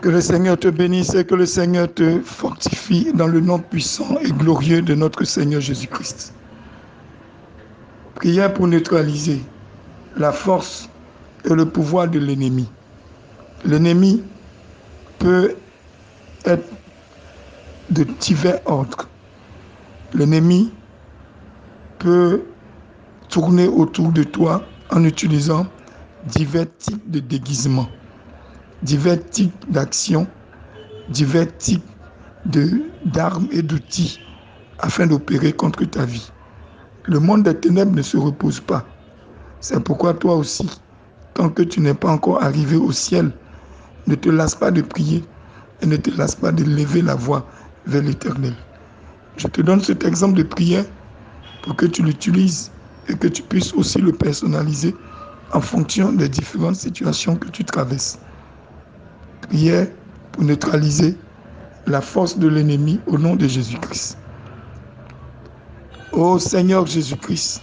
Que le Seigneur te bénisse et que le Seigneur te fortifie dans le nom puissant et glorieux de notre Seigneur Jésus-Christ. Prière pour neutraliser la force et le pouvoir de l'ennemi. L'ennemi peut être de divers ordres. L'ennemi peut tourner autour de toi en utilisant divers types de déguisements, divers types d'actions, divers types d'armes et d'outils afin d'opérer contre ta vie. Le monde des ténèbres ne se repose pas. C'est pourquoi toi aussi, tant que tu n'es pas encore arrivé au ciel, ne te lasse pas de prier et ne te lasse pas de lever la voix vers l'Éternel. Je te donne cet exemple de prière pour que tu l'utilises et que tu puisses aussi le personnaliser en fonction des différentes situations que tu traverses. Prière pour neutraliser la force de l'ennemi au nom de Jésus-Christ. Ô Seigneur Jésus-Christ,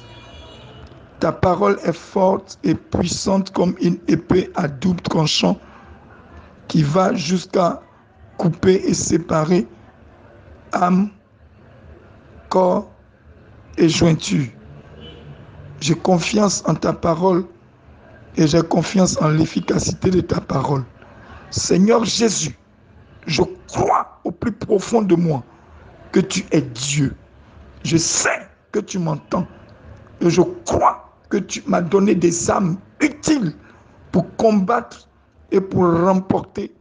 ta parole est forte et puissante comme une épée à double tranchant qui va jusqu'à couper et séparer âme, corps et jointure. J'ai confiance en ta parole et j'ai confiance en l'efficacité de ta parole. Seigneur Jésus, je crois au plus profond de moi que tu es Dieu. Je sais que tu m'entends et je crois que tu m'as donné des armes utiles pour combattre et pour remporter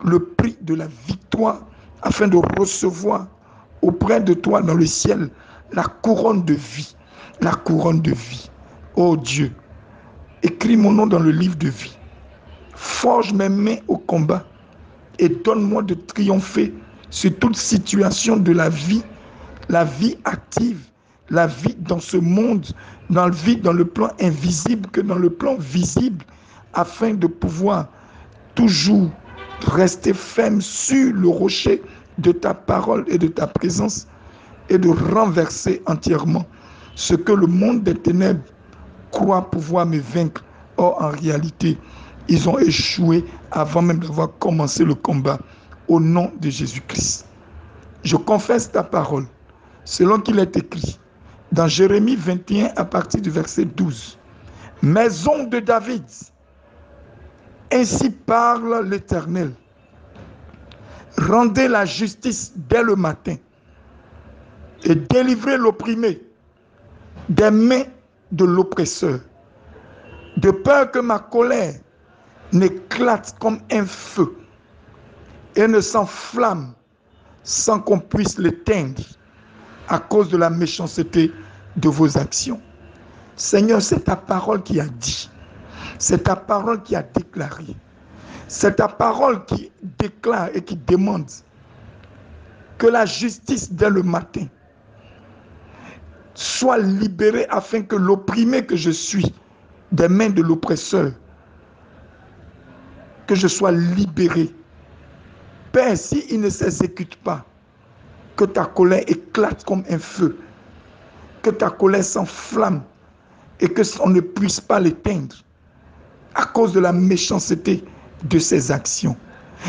le prix de la victoire afin de recevoir auprès de toi dans le ciel la couronne de vie. La couronne de vie. Oh Dieu, écris mon nom dans le livre de vie. Forge mes mains au combat et donne-moi de triompher sur toute situation de la vie active, la vie dans ce monde, dans le plan invisible que dans le plan visible, afin de pouvoir toujours rester ferme sur le rocher de ta parole et de ta présence et de renverser entièrement ce que le monde des ténèbres croit pouvoir me vaincre. Or, en réalité, ils ont échoué avant même d'avoir commencé le combat au nom de Jésus-Christ. Je confesse ta parole, selon qu'il est écrit dans Jérémie 21 à partir du verset 12. Maison de David, ainsi parle l'Éternel. Rendez la justice dès le matin et délivrez l'opprimé des mains de l'oppresseur, de peur que ma colère n'éclate comme un feu et ne s'enflamme sans qu'on puisse l'éteindre à cause de la méchanceté de vos actions. Seigneur, c'est ta parole qui a dit, c'est ta parole qui a déclaré, c'est ta parole qui déclare et qui demande que la justice dès le matin soit libérée afin que l'opprimé que je suis des mains de l'oppresseur, que je sois libéré. Père, s'il ne s'exécute pas, que ta colère éclate comme un feu, que ta colère s'enflamme et que on ne puisse pas l'éteindre à cause de la méchanceté de ses actions.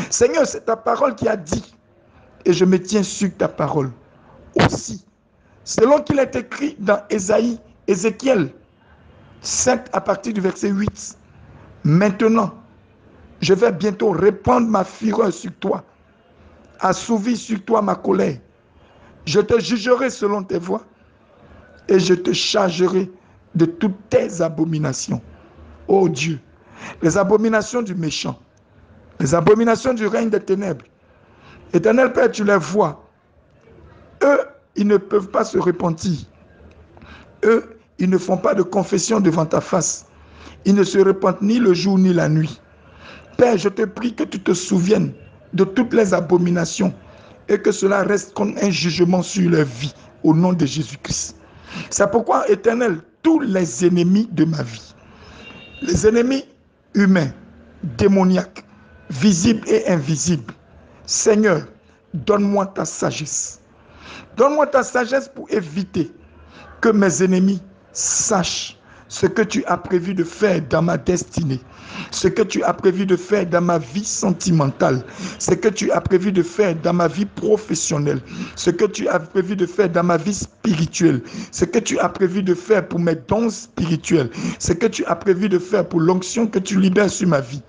Seigneur, c'est ta parole qui a dit, et je me tiens sur ta parole aussi. Selon qu'il est écrit dans Ézéchiel 7 à partir du verset 8. Maintenant, je vais bientôt répandre ma fureur sur toi, assouvir sur toi ma colère. Je te jugerai selon tes voies et je te chargerai de toutes tes abominations. Ô Dieu, les abominations du méchant, les abominations du règne des ténèbres. Éternel Père, tu les vois. Eux, ils ne peuvent pas se repentir. Eux, ils ne font pas de confession devant ta face. Ils ne se repentent ni le jour ni la nuit. Père, je te prie que tu te souviennes de toutes les abominations et que cela reste comme un jugement sur leur vie au nom de Jésus-Christ. C'est pourquoi, Éternel, tous les ennemis de ma vie, les ennemis humains, démoniaques, visibles et invisibles, Seigneur, donne-moi ta sagesse. Donne-moi ta sagesse pour éviter que mes ennemis sachent ce que tu as prévu de faire dans ma destinée, ce que tu as prévu de faire dans ma vie sentimentale, ce que tu as prévu de faire dans ma vie professionnelle, ce que tu as prévu de faire dans ma vie spirituelle, ce que tu as prévu de faire pour mes dons spirituels, ce que tu as prévu de faire pour l'onction que tu libères sur ma vie.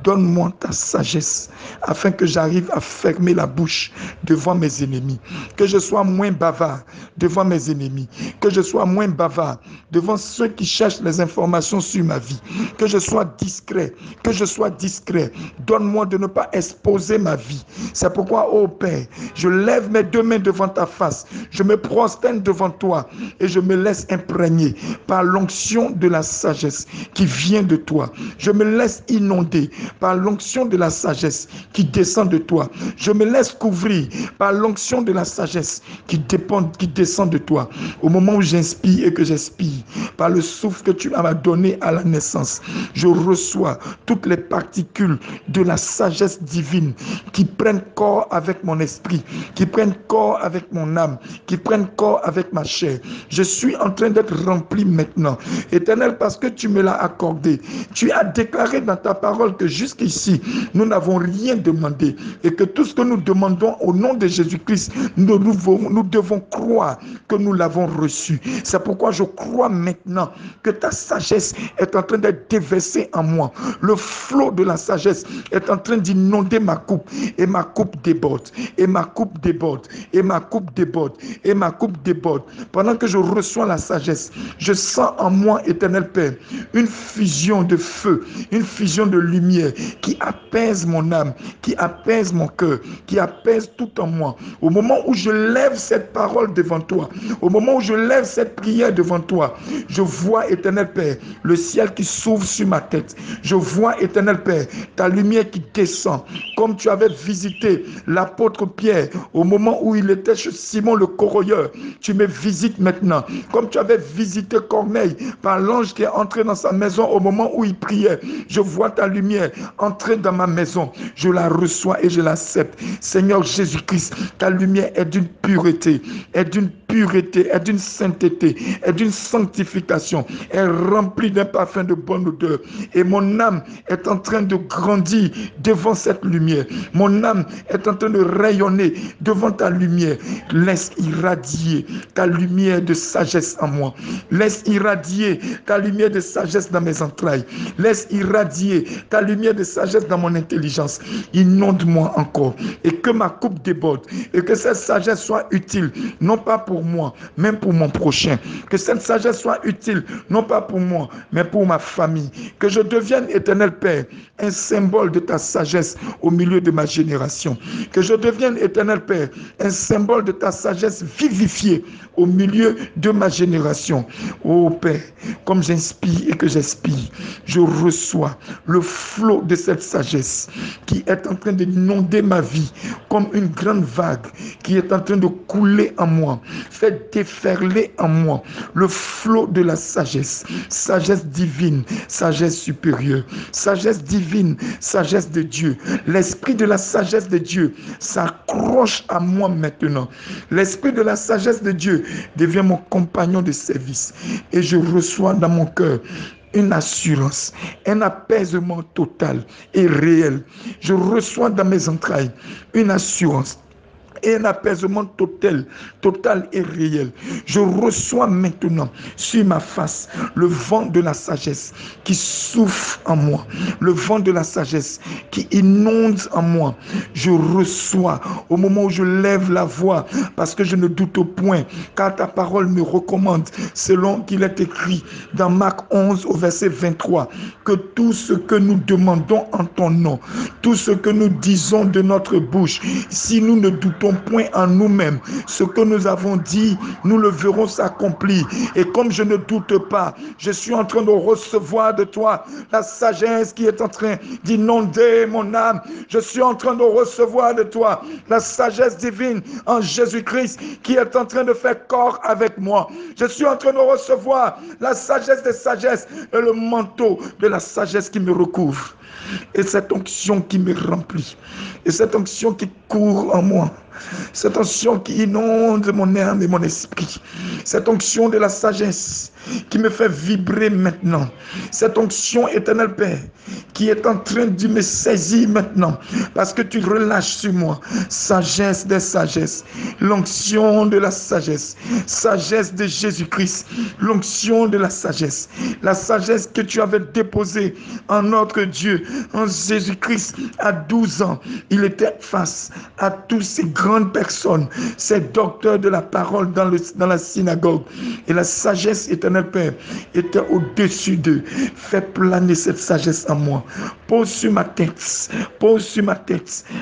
Donne-moi ta sagesse afin que j'arrive à fermer la bouche devant mes ennemis, que je sois moins bavard devant mes ennemis, que je sois moins bavard devant ceux qui cherchent les informations sur ma vie, que je sois discret, que je sois discret. Donne-moi de ne pas exposer ma vie. C'est pourquoi, ô Père, je lève mes deux mains devant ta face, je me prosterne devant toi et je me laisse imprégner par l'onction de la sagesse qui vient de toi. Je me laisse inonder par l'onction de la sagesse qui descend de toi. Je me laisse couvrir par l'onction de la sagesse qui descend de toi. Au moment où j'inspire et que j'expire, par le souffle que tu m'as donné à la naissance, je reçois toutes les particules de la sagesse divine qui prennent corps avec mon esprit, qui prennent corps avec mon âme, qui prennent corps avec ma chair. Je suis en train d'être rempli maintenant. Éternel, parce que tu me l'as accordé, tu as déclaré dans ta parole que jusqu'ici, nous n'avons rien demandé et que tout ce que nous demandons au nom de Jésus-Christ, nous devons croire que nous l'avons reçu. C'est pourquoi je crois maintenant que ta sagesse est en train d'être déversée en moi. Le flot de la sagesse est en train d'inonder ma coupe et ma coupe déborde, et ma coupe déborde, et ma coupe déborde, et ma coupe déborde. Pendant que je reçois la sagesse, je sens en moi, éternel Père, une fusion de feu, une fusion de lumière qui apaise mon âme, qui apaise mon cœur, qui apaise tout en moi. Au moment où je lève cette parole devant toi, au moment où je lève cette prière devant toi, je vois, éternel Père, le ciel qui s'ouvre sur ma tête. Je vois, éternel Père, ta lumière qui descend, comme tu avais visité l'apôtre Pierre au moment où il était chez Simon le corroyeur. Tu me visites maintenant, comme tu avais visité Corneille par l'ange qui est entré dans sa maison au moment où il priait. Je vois ta lumière entrer dans ma maison. Je la reçois et je l'accepte. Seigneur Jésus-Christ, ta lumière est d'une pureté, est d'une sainteté, est d'une sanctification, est remplie d'un parfum de bonne odeur. Et mon âme est en train de grandir devant cette lumière. Mon âme est en train de rayonner devant ta lumière. Laisse irradier ta lumière de sagesse en moi. Laisse irradier ta lumière de sagesse dans mes entrailles. Laisse irradier ta lumière de sagesse dans mon intelligence. Inonde-moi encore et que ma coupe déborde et que cette sagesse soit utile, non pas pour moi, mais pour mon prochain. Que cette sagesse soit utile, non pas pour moi, mais pour ma famille. Que je devienne, éternel Père, un symbole de ta sagesse au milieu de ma génération. Que je devienne, éternel Père, un symbole de ta sagesse vivifiée au milieu de ma génération. Oh Père, comme j'inspire et que j'expire, je reçois le flot de cette sagesse qui est en train d'inonder ma vie comme une grande vague qui est en train de couler en moi. Faites déferler en moi le flot de la sagesse, sagesse divine, sagesse supérieure, sagesse divine, sagesse de Dieu. L'esprit de la sagesse de Dieu s'accroche à moi maintenant. L'esprit de la sagesse de Dieu devient mon compagnon de service et je reçois dans mon cœur une assurance, un apaisement total et réel. Je reçois dans mes entrailles une assurance et un apaisement total et réel. Je reçois maintenant sur ma face le vent de la sagesse qui souffle en moi, le vent de la sagesse qui inonde en moi. Je reçois au moment où je lève la voix parce que je ne doute point car ta parole me recommande selon qu'il est écrit dans Marc 11 au verset 23 que tout ce que nous demandons en ton nom, tout ce que nous disons de notre bouche, si nous ne doutons point en nous-mêmes, ce que nous avons dit, nous le verrons s'accomplir. Et comme je ne doute pas, je suis en train de recevoir de toi la sagesse qui est en train d'inonder mon âme. Je suis en train de recevoir de toi la sagesse divine en Jésus-Christ qui est en train de faire corps avec moi. Je suis en train de recevoir la sagesse des sagesses et le manteau de la sagesse qui me recouvre. Et cette onction qui me remplit, et cette onction qui court en moi, Cette onction qui inonde mon âme et mon esprit. Cette onction de la sagesse qui me fait vibrer maintenant. Cette onction, éternel Père, qui est en train de me saisir maintenant. Parce que tu relâches sur moi. Sagesse des sagesses. L'onction de la sagesse. Sagesse de Jésus-Christ. L'onction de la sagesse. La sagesse que tu avais déposée en notre Dieu, en Jésus-Christ, à 12 ans. Il était face à toutes ces grandes personnes, ces docteurs de la parole dans la synagogue. Et la sagesse, éternel Père, était au-dessus d'eux. Fais planer cette sagesse en moi. Pose sur ma tête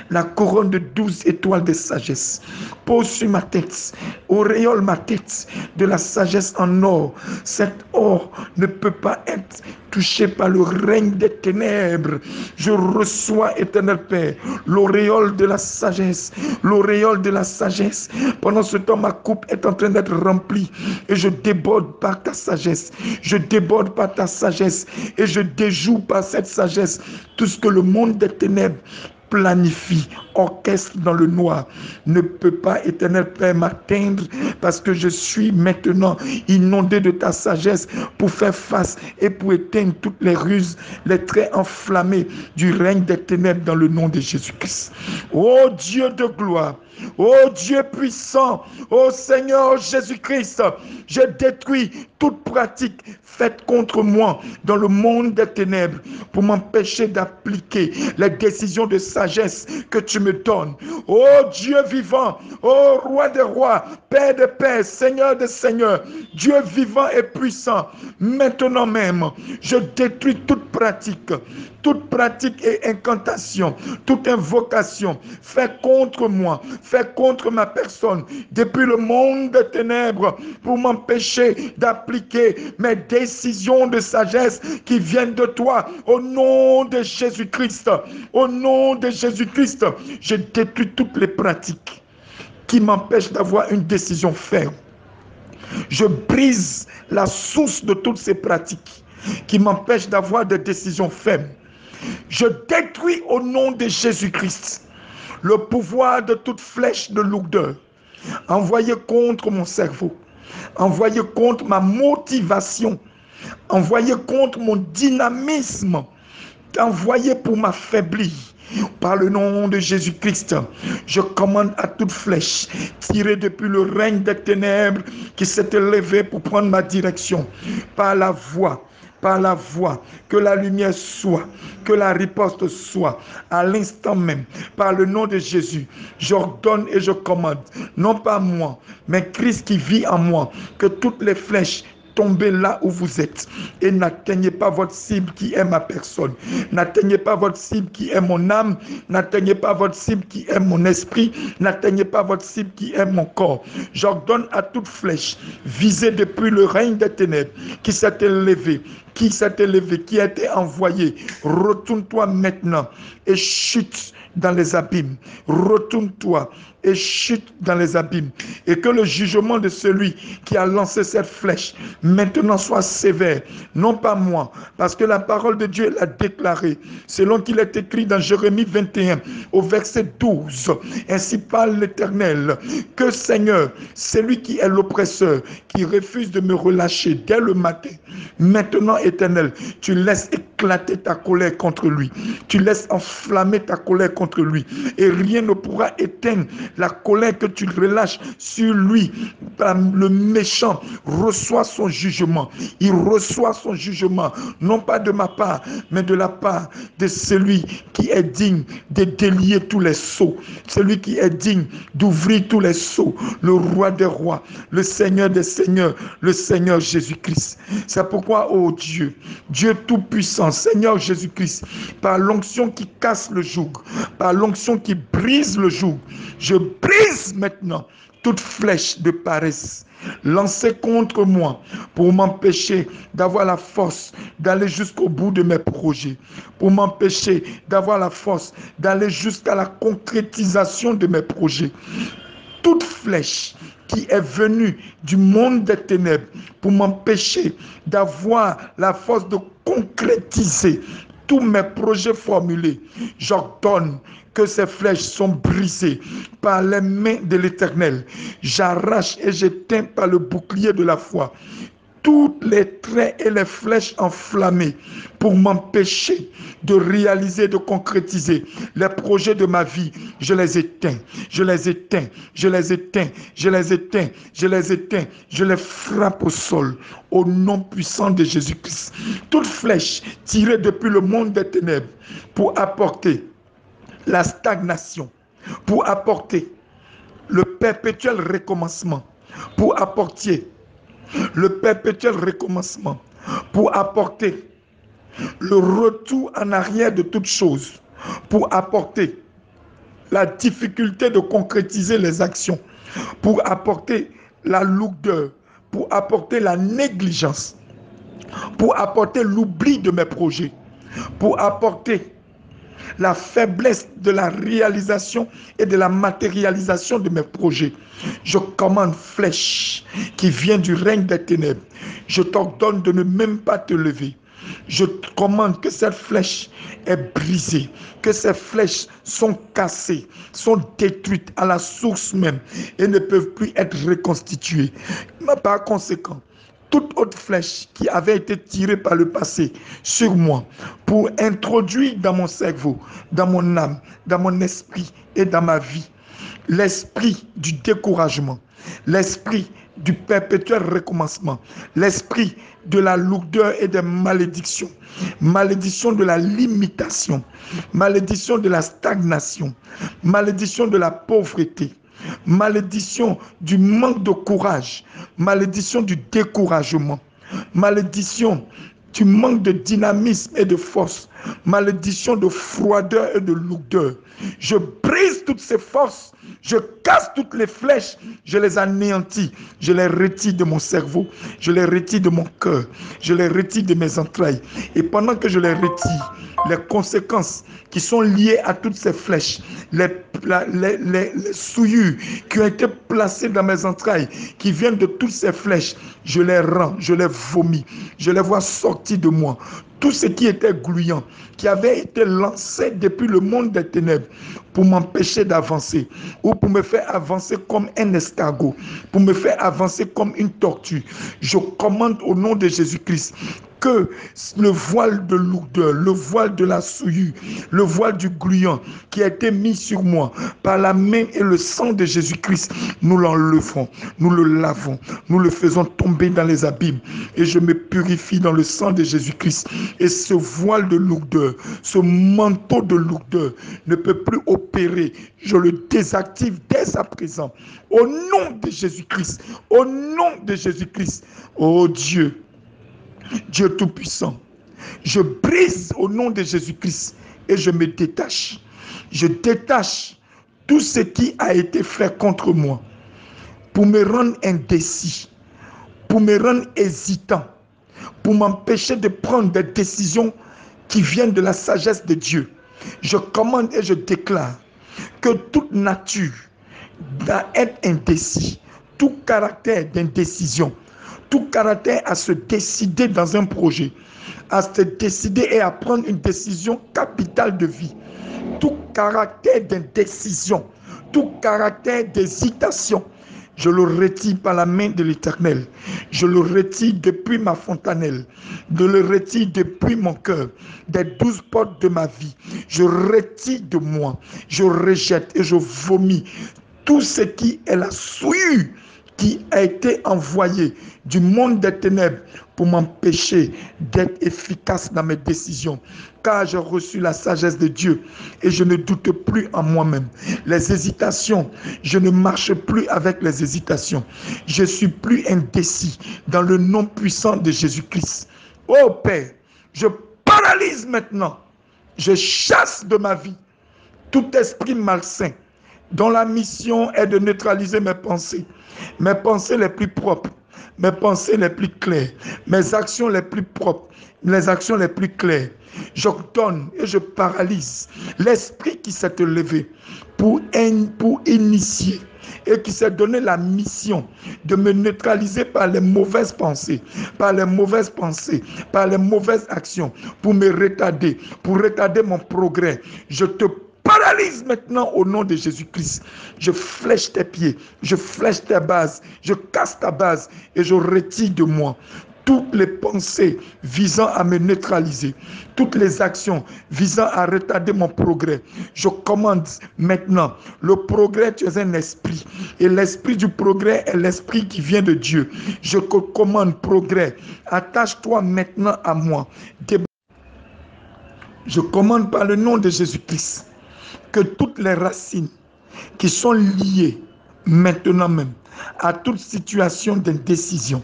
la couronne de 12 étoiles de sagesse. Pose sur ma tête, auréole ma tête de la sagesse en or. Cet or ne peut pas être touché par le règne des ténèbres. Je reçois, éternel Père, l'auréole de la sagesse, l'auréole de la sagesse. Pendant ce temps, ma coupe est en train d'être remplie et je déborde par ta sagesse. Je déborde par ta sagesse et je déjoue par cette sagesse tout ce que le monde des ténèbres planifie, orchestre dans le noir, ne peut pas, éternel Père, m'atteindre parce que je suis maintenant inondé de ta sagesse pour faire face et pour éteindre toutes les ruses, les traits enflammés du règne des ténèbres dans le nom de Jésus-Christ. Ô Dieu de gloire, ô Dieu puissant, ô Seigneur Jésus-Christ, je détruis toute pratique faite contre moi dans le monde des ténèbres pour m'empêcher d'appliquer les décisions de sagesse que tu me donnes. Ô Dieu vivant, ô Roi des rois, Père de pères, Seigneur de seigneurs, Dieu vivant et puissant, maintenant même, je détruis toute pratique et incantation, toute invocation fait contre moi, fait contre ma personne, depuis le monde des ténèbres, pour m'empêcher d'appliquer mes décisions de sagesse qui viennent de toi, au nom de Jésus-Christ. Au nom de Jésus-Christ, je détruis toutes les pratiques qui m'empêchent d'avoir une décision ferme. Je brise la source de toutes ces pratiques qui m'empêchent d'avoir des décisions fermes. Je détruis au nom de Jésus-Christ le pouvoir de toute flèche de lourdeur envoyée contre mon cerveau, envoyée contre ma motivation, envoyée contre mon dynamisme, envoyée pour m'affaiblir. Par le nom de Jésus-Christ, je commande à toute flèche tirée depuis le règne des ténèbres qui s'est élevée pour prendre ma direction, par la voix, que la lumière soit, que la riposte soit, à l'instant même, par le nom de Jésus, j'ordonne et je commande, non pas moi, mais Christ qui vit en moi, que toutes les flèches tombez là où vous êtes et n'atteignez pas votre cible qui est ma personne. N'atteignez pas votre cible qui est mon âme. N'atteignez pas votre cible qui est mon esprit. N'atteignez pas votre cible qui est mon corps. J'ordonne à toute flèche visée depuis le règne des ténèbres qui s'est élevé, qui a été envoyé. Retourne-toi maintenant et chute dans les abîmes. Retourne-toi et chute dans les abîmes. Et que le jugement de celui qui a lancé cette flèche maintenant soit sévère. Non pas moi, parce que la parole de Dieu l'a déclaré, selon qu'il est écrit dans Jérémie 21, au verset 12. Ainsi parle l'Éternel, que Seigneur, celui qui est l'oppresseur, qui refuse de me relâcher dès le matin, maintenant, Éternel, tu laisses éclater ta colère contre lui. Tu laisses enflammer ta colère contre lui. Et rien ne pourra éteindre la colère que tu relâches sur lui. Le méchant reçoit son jugement. Il reçoit son jugement, non pas de ma part, mais de la part de celui qui est digne de délier tous les sceaux. Celui qui est digne d'ouvrir tous les sceaux. Le roi des rois, le Seigneur des seigneurs, le Seigneur Jésus-Christ. C'est pourquoi, oh Dieu, Dieu tout-puissant, Seigneur Jésus-Christ, par l'onction qui casse le joug, par l'onction qui brise le joug, je brise maintenant toute flèche de paresse lancée contre moi pour m'empêcher d'avoir la force d'aller jusqu'au bout de mes projets, pour m'empêcher d'avoir la force d'aller jusqu'à la concrétisation de mes projets. Toute flèche qui est venue du monde des ténèbres pour m'empêcher d'avoir la force de concrétiser tous mes projets formulés, j'ordonne que ces flèches sont brisées par les mains de l'Éternel. J'arrache et j'éteins par le bouclier de la foi tous les traits et les flèches enflammées pour m'empêcher de réaliser, de concrétiser les projets de ma vie. Je les éteins, je les éteins, je les éteins, je les éteins, je les éteins, je les frappe au sol au nom puissant de Jésus-Christ. Toute flèche tirée depuis le monde des ténèbres pour apporter la stagnation, pour apporter le perpétuel recommencement, pour apporter le perpétuel recommencement, pour apporter le retour en arrière de toutes choses, pour apporter la difficulté de concrétiser les actions, pour apporter la lourdeur, pour apporter la négligence, pour apporter l'oubli de mes projets, pour apporter la faiblesse de la réalisation et de la matérialisation de mes projets. Je commande flèche qui vient du règne des ténèbres. Je t'ordonne de ne même pas te lever. Je te commande que cette flèche est brisée, que ces flèches sont cassées, sont détruites à la source même et ne peuvent plus être reconstituées. Par conséquent, toute autre flèche qui avait été tirée par le passé sur moi pour introduire dans mon cerveau, dans mon âme, dans mon esprit et dans ma vie, l'esprit du découragement, l'esprit du perpétuel recommencement, l'esprit de la lourdeur et des malédictions, malédiction de la limitation, malédiction de la stagnation, malédiction de la pauvreté, malédiction du manque de courage, malédiction du découragement, malédiction du manque de dynamisme et de force, malédiction de froideur et de lourdeur. Je brise toutes ces forces, je casse toutes les flèches, je les anéantis, je les retire de mon cerveau, je les retire de mon cœur, je les retire de mes entrailles. Et pendant que je les retire, les conséquences qui sont liées à toutes ces flèches, les souillures qui ont été placées dans mes entrailles, qui viennent de toutes ces flèches, je les rends, je les vomis, je les vois sortir de moi. Tout ce qui était gluant, qui avait été lancé depuis le monde des ténèbres pour m'empêcher d'avancer ou pour me faire avancer comme un escargot, pour me faire avancer comme une tortue. Je commande au nom de Jésus-Christ que le voile de lourdeur, le voile de la souillure, le voile du gluant qui a été mis sur moi par la main et le sang de Jésus-Christ, nous l'enlevons, nous le lavons, nous le faisons tomber dans les abîmes et je me purifie dans le sang de Jésus-Christ. Et ce voile de lourdeur, ce manteau de lourdeur ne peut plus opérer. Je le désactive dès à présent. Au nom de Jésus-Christ, au nom de Jésus-Christ, oh Dieu, Dieu Tout-Puissant, je brise au nom de Jésus-Christ et je me détache. Je détache tout ce qui a été fait contre moi pour me rendre indécis, pour me rendre hésitant, pour m'empêcher de prendre des décisions qui viennent de la sagesse de Dieu. Je commande et je déclare que toute nature d'être indécis, tout caractère d'indécision, tout caractère à se décider dans un projet, à se décider et à prendre une décision capitale de vie, tout caractère d'indécision, tout caractère d'hésitation, je le retire par la main de l'Éternel. Je le retire depuis ma fontanelle. Je le retire depuis mon cœur, des 12 portes de ma vie. Je retire de moi. Je rejette et je vomis tout ce qui est la souillure qui a été envoyé du monde des ténèbres pour m'empêcher d'être efficace dans mes décisions. Car j'ai reçu la sagesse de Dieu et je ne doute plus en moi-même. Les hésitations, je ne marche plus avec les hésitations. Je suis plus indécis dans le nom puissant de Jésus-Christ. Oh Père, je paralyse maintenant. Je chasse de ma vie tout esprit malsain dont la mission est de neutraliser mes pensées les plus propres, mes pensées les plus claires, mes actions les plus propres, les actions les plus claires. J'ordonne et je paralyse l'esprit qui s'est levé pour initier et qui s'est donné la mission de me neutraliser par les mauvaises pensées, par les mauvaises pensées, par les mauvaises actions, pour me retarder, pour retarder mon progrès. Je te paralyse maintenant au nom de Jésus-Christ. Je flèche tes pieds, je flèche tes bases, je casse ta base et je retire de moi toutes les pensées visant à me neutraliser, toutes les actions visant à retarder mon progrès. Je commande maintenant le progrès. Tu es un esprit et l'esprit du progrès est l'esprit qui vient de Dieu. Je commande progrès. Attache-toi maintenant à moi. Je commande par le nom de Jésus-Christ que toutes les racines qui sont liées maintenant même à toute situation d'indécision,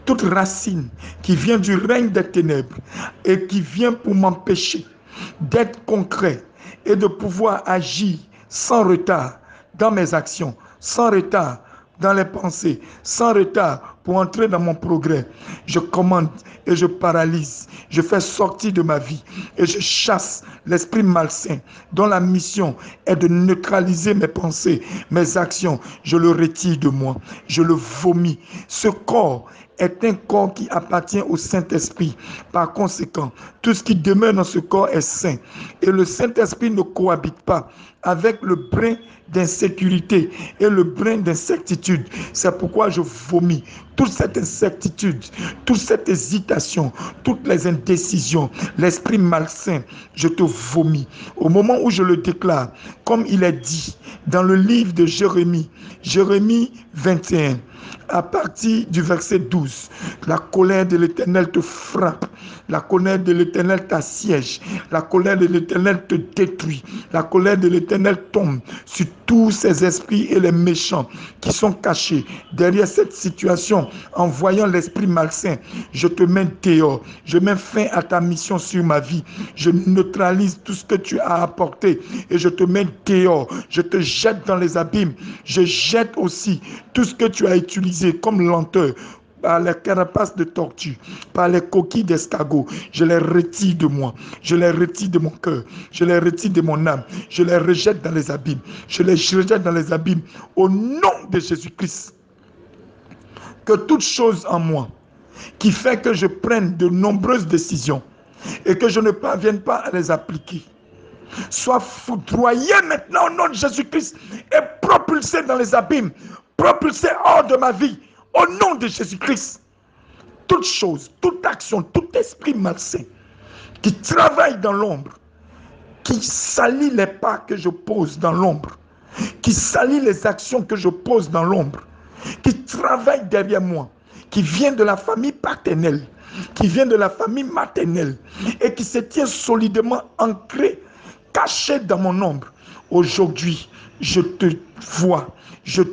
toute racine qui vient du règne des ténèbres et qui vient pour m'empêcher d'être concret et de pouvoir agir sans retard dans mes actions, sans retard dans les pensées, sans retard pour entrer dans mon progrès. Je commande et je paralyse, je fais sortir de ma vie et je chasse l'esprit malsain dont la mission est de neutraliser mes pensées, mes actions. Je le retire de moi, je le vomis. Ce corps est un corps qui appartient au Saint-Esprit. Par conséquent, tout ce qui demeure dans ce corps est saint. Et le Saint-Esprit ne cohabite pas avec le brin d'insécurité et le brin d'incertitude. C'est pourquoi je vomis toute cette incertitude, toute cette hésitation, toutes les indécisions, l'esprit malsain. Je te vomis. Au moment où je le déclare, comme il est dit dans le livre de Jérémie, Jérémie 21, à partir du verset 12, la colère de l'Éternel te frappe, la colère de l'Éternel t'assiège, la colère de l'Éternel te détruit, la colère de l'Éternel tombe sur tous ces esprits et les méchants qui sont cachés derrière cette situation. En voyant l'esprit malsain, je te mets dehors, je mets fin à ta mission sur ma vie, je neutralise tout ce que tu as apporté et je te mets dehors, je te jette dans les abîmes, je jette aussi tout ce que tu as utilisé comme lenteur, par les carapaces de tortue, par les coquilles d'escargot, je les retire de moi, je les retire de mon cœur, je les retire de mon âme, je les rejette dans les abîmes, je les rejette dans les abîmes au nom de Jésus-Christ. Que toute chose en moi qui fait que je prenne de nombreuses décisions et que je ne parvienne pas à les appliquer soit foudroyé maintenant au nom de Jésus-Christ et propulsé dans les abîmes, propulsé hors de ma vie au nom de Jésus-Christ. Toute chose, toute action, tout esprit malsain qui travaille dans l'ombre, qui salit les pas que je pose dans l'ombre, qui salit les actions que je pose dans l'ombre, qui travaille derrière moi, qui vient de la famille paternelle, qui vient de la famille maternelle et qui se tient solidement ancré, caché dans mon ombre. Aujourd'hui, je te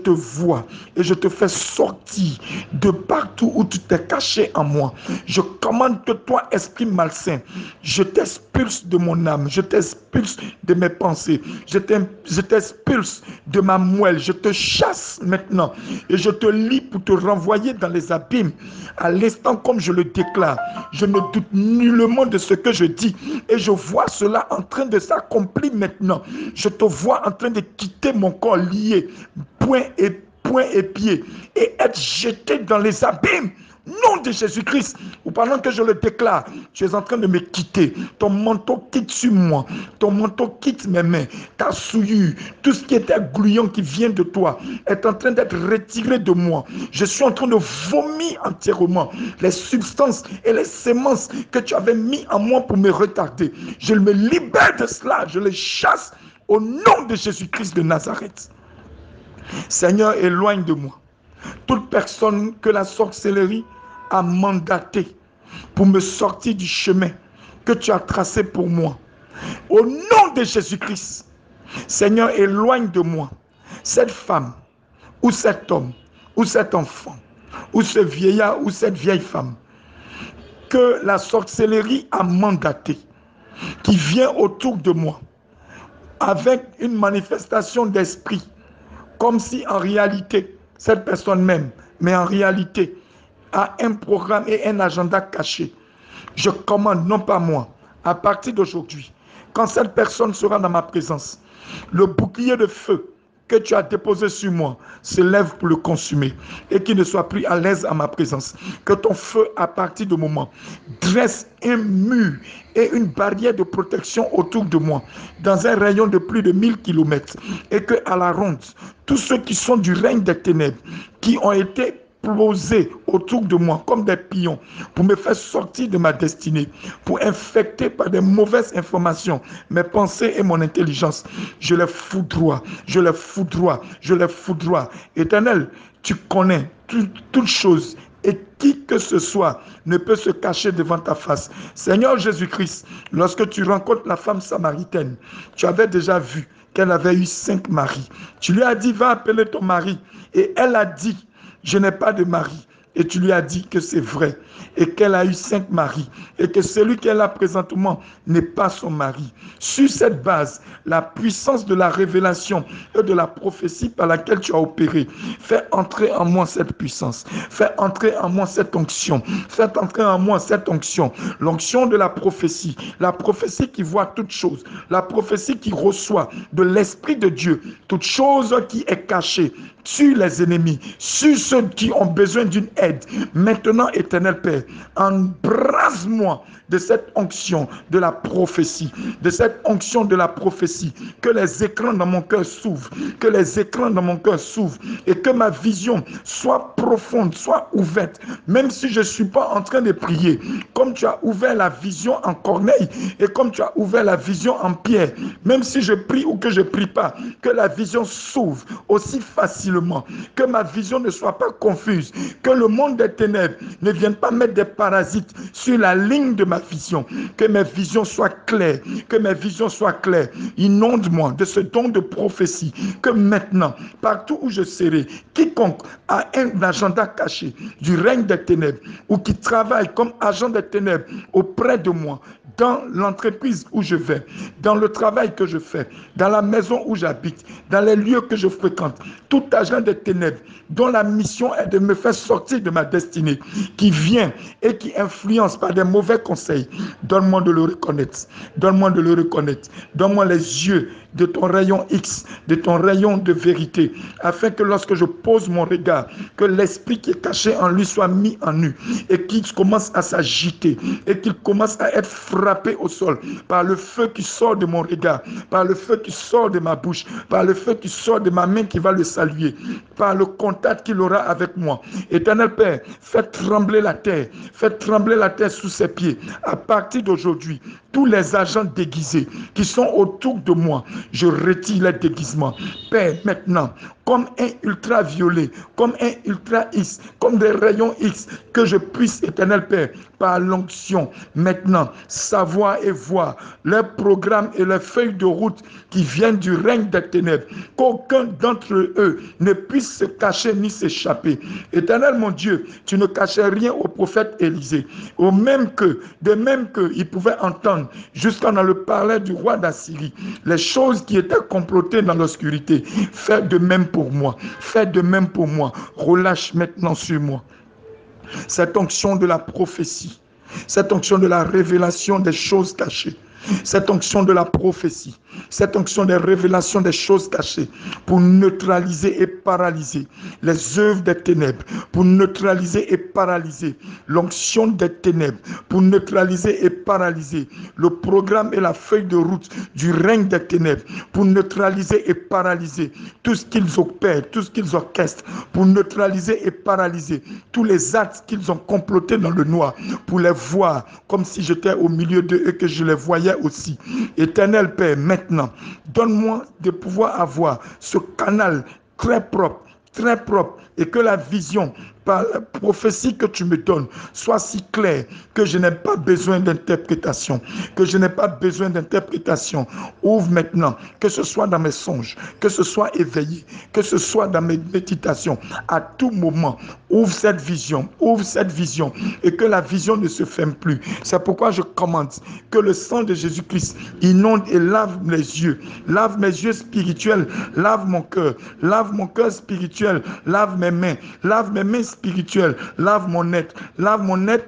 vois et je te fais sortir de partout où tu t'es caché en moi. Je commande que toi, esprit malsain, je t'expulse de mon âme, je t'expulse de mes pensées, je t'expulse de ma moelle, je te chasse maintenant et je te lie pour te renvoyer dans les abîmes. À l'instant comme je le déclare, je ne doute nullement de ce que je dis et je vois cela en train de s'accomplir maintenant. Je te vois en train de quitter mon corps lié, point et pied, et être jeté dans les abîmes. Nom de Jésus-Christ, ou pendant que je le déclare, tu es en train de me quitter. Ton manteau quitte sur moi, ton manteau quitte mes mains, ta souillure, tout ce qui était gluant qui vient de toi est en train d'être retiré de moi. Je suis en train de vomir entièrement les substances et les semences que tu avais mis en moi pour me retarder. Je me libère de cela, je les chasse au nom de Jésus-Christ de Nazareth. Seigneur, éloigne de moi toute personne que la sorcellerie a mandaté pour me sortir du chemin que tu as tracé pour moi. Au nom de Jésus-Christ, Seigneur, éloigne de moi cette femme, ou cet homme, ou cet enfant, ou ce vieillard, ou cette vieille femme que la sorcellerie a mandaté, qui vient autour de moi avec une manifestation d'esprit, comme si en réalité, cette personne même, mais en réalité, a un programme et un agenda caché. Je commande, non pas moi, à partir d'aujourd'hui, quand cette personne sera dans ma présence, le bouclier de feu que tu as déposé sur moi se lève pour le consumer et qu'il ne soit plus à l'aise à ma présence. Que ton feu, à partir de moment, dresse un mur et une barrière de protection autour de moi, dans un rayon de plus de 1000 kilomètres, et que à la ronde, tous ceux qui sont du règne des ténèbres, qui ont été posés autour de moi comme des pions pour me faire sortir de ma destinée, pour infecter par des mauvaises informations mes pensées et mon intelligence, je les foudroie, je les foudroie, je les foudroie. Éternel, tu connais toutes choses et qui que ce soit ne peut se cacher devant ta face. Seigneur Jésus-Christ, lorsque tu rencontres la femme samaritaine, tu avais déjà vu qu'elle avait eu 5 maris. Tu lui as dit, va appeler ton mari. Et elle a dit, je n'ai pas de mari. Et tu lui as dit que c'est vrai et qu'elle a eu 5 maris et que celui qu'elle a présentement n'est pas son mari. Sur cette base, la puissance de la révélation et de la prophétie par laquelle tu as opéré, fais entrer en moi cette puissance, fais entrer en moi cette onction, fais entrer en moi cette onction, l'onction de la prophétie qui voit toutes choses, la prophétie qui reçoit de l'Esprit de Dieu toute chose qui est cachée sur les ennemis, sur ceux qui ont besoin d'une aide. Maintenant, éternel Père, embrase-moi de cette onction de la prophétie, de cette onction de la prophétie, que les écrans dans mon cœur s'ouvrent, que les écrans dans mon cœur s'ouvrent et que ma vision soit profonde, soit ouverte, même si je ne suis pas en train de prier, comme tu as ouvert la vision en Corneille et comme tu as ouvert la vision en Pierre, même si je prie ou que je ne prie pas, que la vision s'ouvre aussi facilement, que ma vision ne soit pas confuse, que le monde des ténèbres ne vienne pas mettre des parasites sur la ligne de ma vision, que mes visions soient claires, que mes visions soient claires. Inonde-moi de ce don de prophétie, que maintenant, partout où je serai, quiconque a un agenda caché du règne des ténèbres ou qui travaille comme agent des ténèbres auprès de moi, dans l'entreprise où je vais, dans le travail que je fais, dans la maison où j'habite, dans les lieux que je fréquente, tout agent des ténèbres dont la mission est de me faire sortir de ma destinée, qui vient et qui influence par des mauvais conseils, donne-moi de le reconnaître, donne-moi de le reconnaître, donne-moi les yeux de ton rayon X, de ton rayon de vérité, afin que lorsque je pose mon regard, que l'esprit qui est caché en lui soit mis en nu et qu'il commence à s'agiter et qu'il commence à être frappé au sol par le feu qui sort de mon regard, par le feu qui sort de ma bouche, par le feu qui sort de ma main qui va le saluer, par le contact qu'il aura avec moi. Éternel Père, fais trembler la terre sous ses pieds. À partir d'aujourd'hui, tous les agents déguisés qui sont autour de moi, je retire les déguisements. Père, maintenant, comme un ultraviolet, comme un ultra X, comme des rayons X, que je puisse, éternel Père, par l'onction, maintenant, savoir et voir leurs programmes et leurs feuilles de route qui viennent du règne des ténèbres, qu'aucun d'entre eux ne puisse se cacher ni s'échapper. Éternel mon Dieu, tu ne cachais rien au prophète Élisée, de même que il pouvait entendre jusqu'à dans le palais du roi d'Assyrie les choses qui étaient complotées dans l'obscurité. Fais de même pour moi, fais de même pour moi. Relâche maintenant sur moi cette onction de la prophétie, cette onction de la révélation des choses cachées, cette onction de la prophétie, cette onction des révélations des choses cachées pour neutraliser et paralyser les œuvres des ténèbres, pour neutraliser et paralyser l'onction des ténèbres, pour neutraliser et paralyser le programme et la feuille de route du règne des ténèbres, pour neutraliser et paralyser tout ce qu'ils opèrent, tout ce qu'ils orchestrent, pour neutraliser et paralyser tous les actes qu'ils ont complotés dans le noir, pour les voir comme si j'étais au milieu d'eux et que je les voyais aussi. Éternel Père, maintenant, donne-moi de pouvoir avoir ce canal très propre, et que la vision par la prophétie que tu me donnes soit si claire que je n'ai pas besoin d'interprétation, Ouvre maintenant, que ce soit dans mes songes, que ce soit éveillé, que ce soit dans mes méditations, à tout moment, ouvre cette vision et que la vision ne se ferme plus. C'est pourquoi je commande que le sang de Jésus-Christ inonde et lave mes yeux spirituels, lave mon cœur spirituel, lave mes mes mains, lave mes mains spirituelles, lave mon être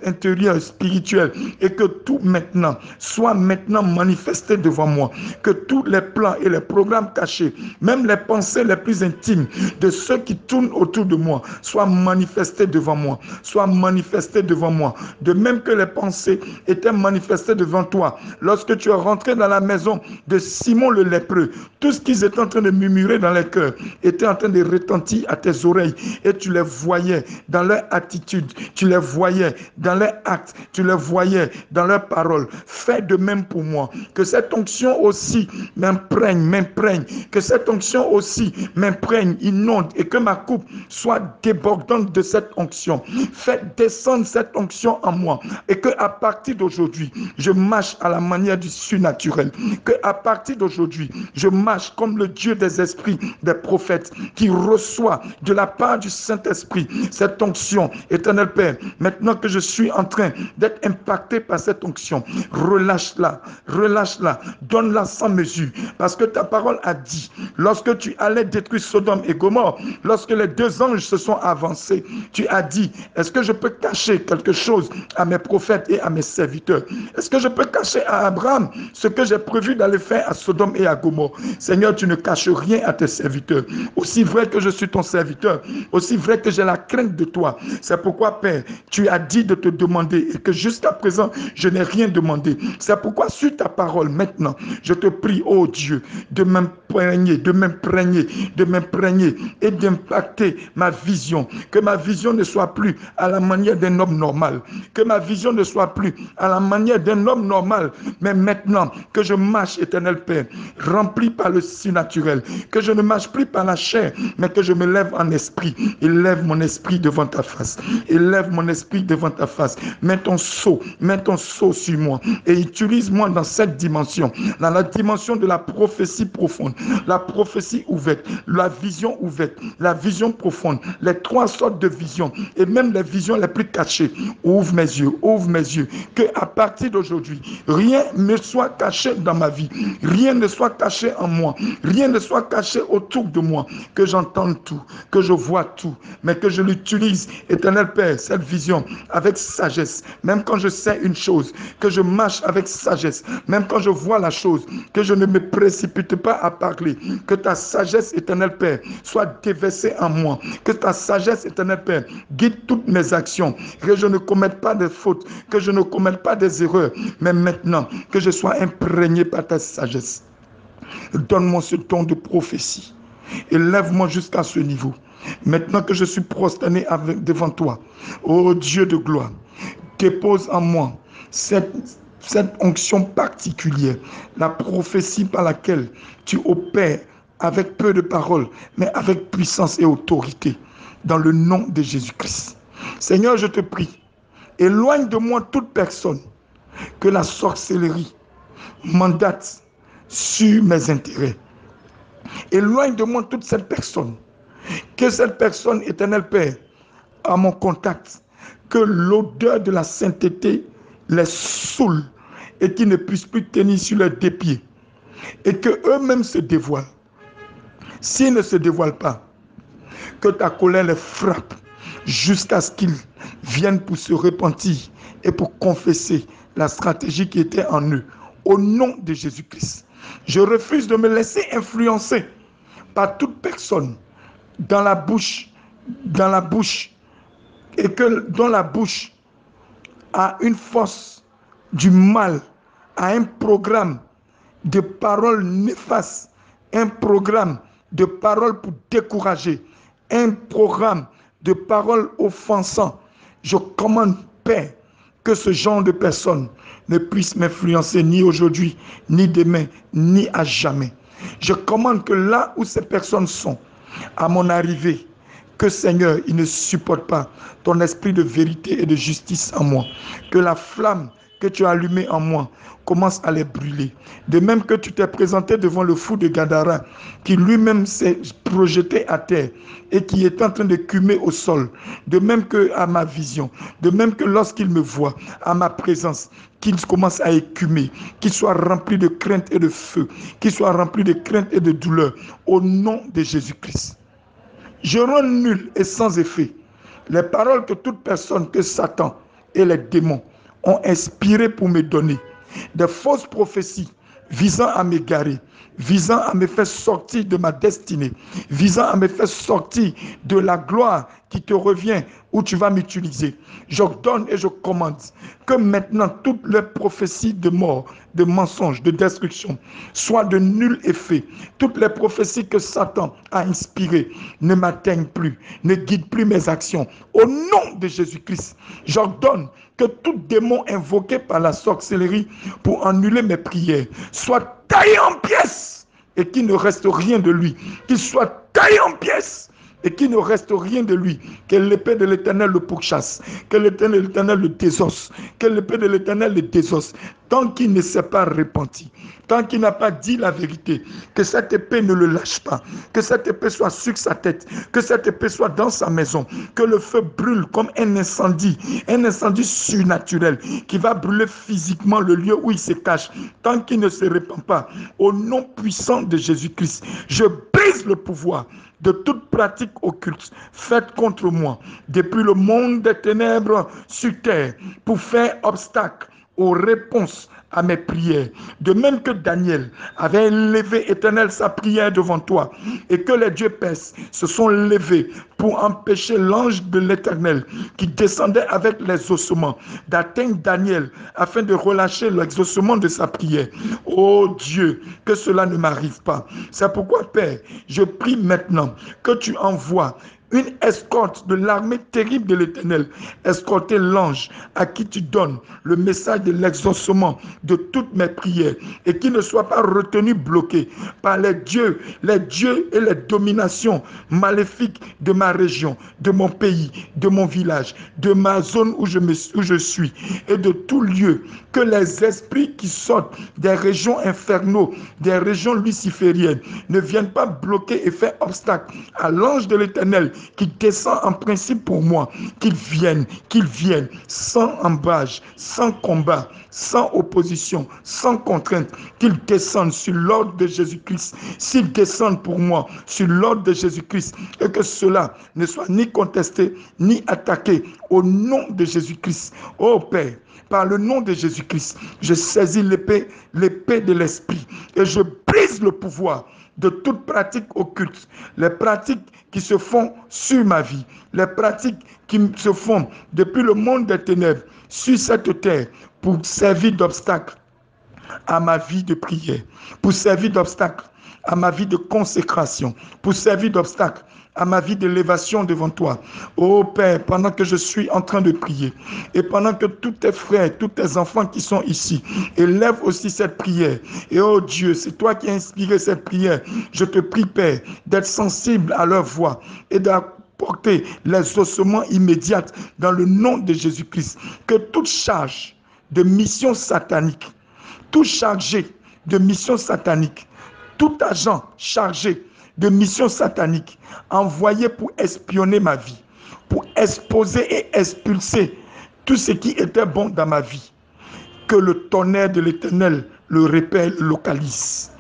intérieur spirituel, et que tout maintenant soit maintenant manifesté devant moi, que tous les plans et les programmes cachés, même les pensées les plus intimes de ceux qui tournent autour de moi, soient manifestés devant moi, soient manifestés devant moi, de même que les pensées étaient manifestées devant toi lorsque tu es rentré dans la maison de Simon le lépreux. Tout ce qu'ils étaient en train de murmurer dans les cœurs était en train de retentir à tes oreilles, et tu les voyais dans leur attitude, tu les voyais dans leurs actes, tu les voyais dans leurs paroles. Fais de même pour moi, que cette onction aussi m'imprègne, que cette onction aussi m'imprègne, inonde, et que ma coupe soit débordante de cette onction. Fais descendre cette onction en moi, et que à partir d'aujourd'hui, je marche à la manière du surnaturel, que à partir d'aujourd'hui, je marche comme le Dieu des esprits, des prophètes, qui reçoit de la part du Saint-Esprit cette onction. Éternel Père, maintenant que je suis en train d'être impacté par cette onction, relâche-la, donne-la sans mesure, parce que ta parole a dit, lorsque tu allais détruire Sodome et Gomorrhe, lorsque les deux anges se sont avancés, tu as dit, est-ce que je peux cacher quelque chose à mes prophètes et à mes serviteurs? Est-ce que je peux cacher à Abraham ce que j'ai prévu d'aller faire à Sodome et à Gomorrhe? Seigneur, tu ne caches rien à tes serviteurs. Aussi vrai que je suis ton serviteur, aussi vrai que j'ai la crainte de toi. C'est pourquoi, Père, tu as dit de te demander, et que jusqu'à présent, je n'ai rien demandé. C'est pourquoi, sur ta parole, maintenant, je te prie, oh Dieu, de m'imprégner et d'impacter ma vision. Que ma vision ne soit plus à la manière d'un homme normal. Que ma vision ne soit plus à la manière d'un homme normal. Mais maintenant, que je marche, éternel Père, rempli par le surnaturel. Que je ne marche plus par la chair, mais que je me lève en esprit. Élève mon esprit devant ta face. Élève mon esprit devant ta face. Mets ton sceau sur moi, et utilise-moi dans cette dimension, dans la dimension de la prophétie profonde, la prophétie ouverte, la vision ouverte, la vision profonde, les trois sortes de visions, et même les visions les plus cachées. Ouvre mes yeux, que à partir d'aujourd'hui, rien ne soit caché dans ma vie, rien ne soit caché en moi, rien ne soit caché autour de moi, que j'entende tout, que je vois tout, mais que je l'utilise, éternel Père, cette vision avec sagesse, même quand je sais une chose, que je marche avec sagesse, même quand je vois la chose, que je ne me précipite pas à parler, que ta sagesse, éternel Père, soit déversée en moi, que ta sagesse, éternel Père, guide toutes mes actions, que je ne commette pas de fautes, que je ne commette pas des erreurs, mais maintenant, que je sois imprégné par ta sagesse. Donne-moi ce don de prophétie. Élève-moi jusqu'à ce niveau. Maintenant que je suis prosterné devant toi, ô Dieu de gloire, dépose en moi cette onction particulière, la prophétie par laquelle tu opères avec peu de paroles, mais avec puissance et autorité, dans le nom de Jésus-Christ. Seigneur, je te prie, éloigne de moi toute personne que la sorcellerie mandate sur mes intérêts. Éloigne de moi toute cette personne. Que cette personne, éternel Père, à mon contact, que l'odeur de la sainteté les saoule et qu'ils ne puissent plus tenir sur leurs deux pieds. Et qu'eux-mêmes se dévoilent. S'ils ne se dévoilent pas, que ta colère les frappe jusqu'à ce qu'ils viennent pour se repentir et pour confesser la stratégie qui était en eux. Au nom de Jésus-Christ, je refuse de me laisser influencer par toute personne dans la bouche, et que dans la bouche a une force du mal, a un programme de paroles néfastes, un programme de paroles pour décourager, un programme de paroles offensantes. Je commande, Père, que ce genre de personnes ne puisse m'influencer ni aujourd'hui, ni demain, ni à jamais. Je commande que là où ces personnes sont, à mon arrivée, que Seigneur, ils ne supportent pas ton esprit de vérité et de justice en moi. Que la flamme que tu as allumée en moi commence à les brûler. De même que tu t'es présenté devant le fou de Gadara, qui lui-même s'est projeté à terre et qui est en train de cumer au sol. De même que à ma vision, de même que lorsqu'il me voit, à ma présence, qu'il commence à écumer, qu'il soit rempli de crainte et de feu, qu'il soit rempli de crainte et de douleur, au nom de Jésus-Christ. Je rends nul et sans effet les paroles que toute personne que Satan et les démons ont inspirées pour me donner, des fausses prophéties visant à m'égarer, visant à me faire sortir de ma destinée, visant à me faire sortir de la gloire qui te revient, où tu vas m'utiliser. J'ordonne et je commande que maintenant toutes les prophéties de mort, de mensonges, de destruction soient de nul effet. Toutes les prophéties que Satan a inspirées ne m'atteignent plus, ne guident plus mes actions. Au nom de Jésus-Christ, j'ordonne que tout démon invoqué par la sorcellerie pour annuler mes prières soit taillé en pièces et qu'il ne reste rien de lui. Qu'il soit taillé en pièces et qu'il ne reste rien de lui. Que l'épée de l'Éternel le pourchasse, que l'épée de l'Éternel le désosse, que l'épée de l'Éternel le désosse. Tant qu'il ne s'est pas repenti, tant qu'il n'a pas dit la vérité, que cette épée ne le lâche pas, que cette épée soit sur sa tête, que cette épée soit dans sa maison, que le feu brûle comme un incendie surnaturel qui va brûler physiquement le lieu où il se cache. Tant qu'il ne se répand pas, au nom puissant de Jésus-Christ, je brise le pouvoir de toute pratique occulte faite contre moi depuis le monde des ténèbres sur terre pour faire obstacle aux réponses à mes prières. De même que Daniel avait élevé, Éternel, sa prière devant toi et que les dieux perses se sont levés pour empêcher l'ange de l'Éternel qui descendait avec les ossements d'atteindre Daniel afin de relâcher l'exaucement de sa prière. Oh Dieu, que cela ne m'arrive pas. C'est pourquoi, Père, je prie maintenant que tu envoies une escorte de l'armée terrible de l'Éternel, escorter l'ange à qui tu donnes le message de l'exaucement de toutes mes prières et qui ne soit pas retenu bloqué par les dieux et les dominations maléfiques de ma région, de mon pays, de mon village, de ma zone où je suis et de tout lieu, que les esprits qui sortent des régions infernaux, des régions lucifériennes ne viennent pas bloquer et faire obstacle à l'ange de l'Éternel qui descend en principe pour moi, qu'il vienne sans embâche, sans combat, sans opposition, sans contrainte, qu'il descende sur l'ordre de Jésus-Christ, s'il descend pour moi sur l'ordre de Jésus-Christ, et que cela ne soit ni contesté, ni attaqué, au nom de Jésus-Christ. Oh Père, par le nom de Jésus-Christ, je saisis l'épée de l'esprit, et je brise le pouvoir de toute pratique occulte, les pratiques qui se font sur ma vie, les pratiques qui se font depuis le monde des ténèbres sur cette terre pour servir d'obstacle à ma vie de prière, pour servir d'obstacle à ma vie de consécration, pour servir d'obstacle à ma vie d'élévation devant toi. Oh Père, pendant que je suis en train de prier et pendant que tous tes frères, tous tes enfants qui sont ici élèvent aussi cette prière, et oh Dieu, c'est toi qui as inspiré cette prière, je te prie Père d'être sensible à leur voix et d'apporter les ossements immédiats dans le nom de Jésus-Christ. Que toute charge de mission satanique, tout chargé de mission satanique, tout agent chargé de mission satanique envoyé pour espionner ma vie, pour exposer et expulser tout ce qui était bon dans ma vie, que le tonnerre de l'Éternel le repère, le localise,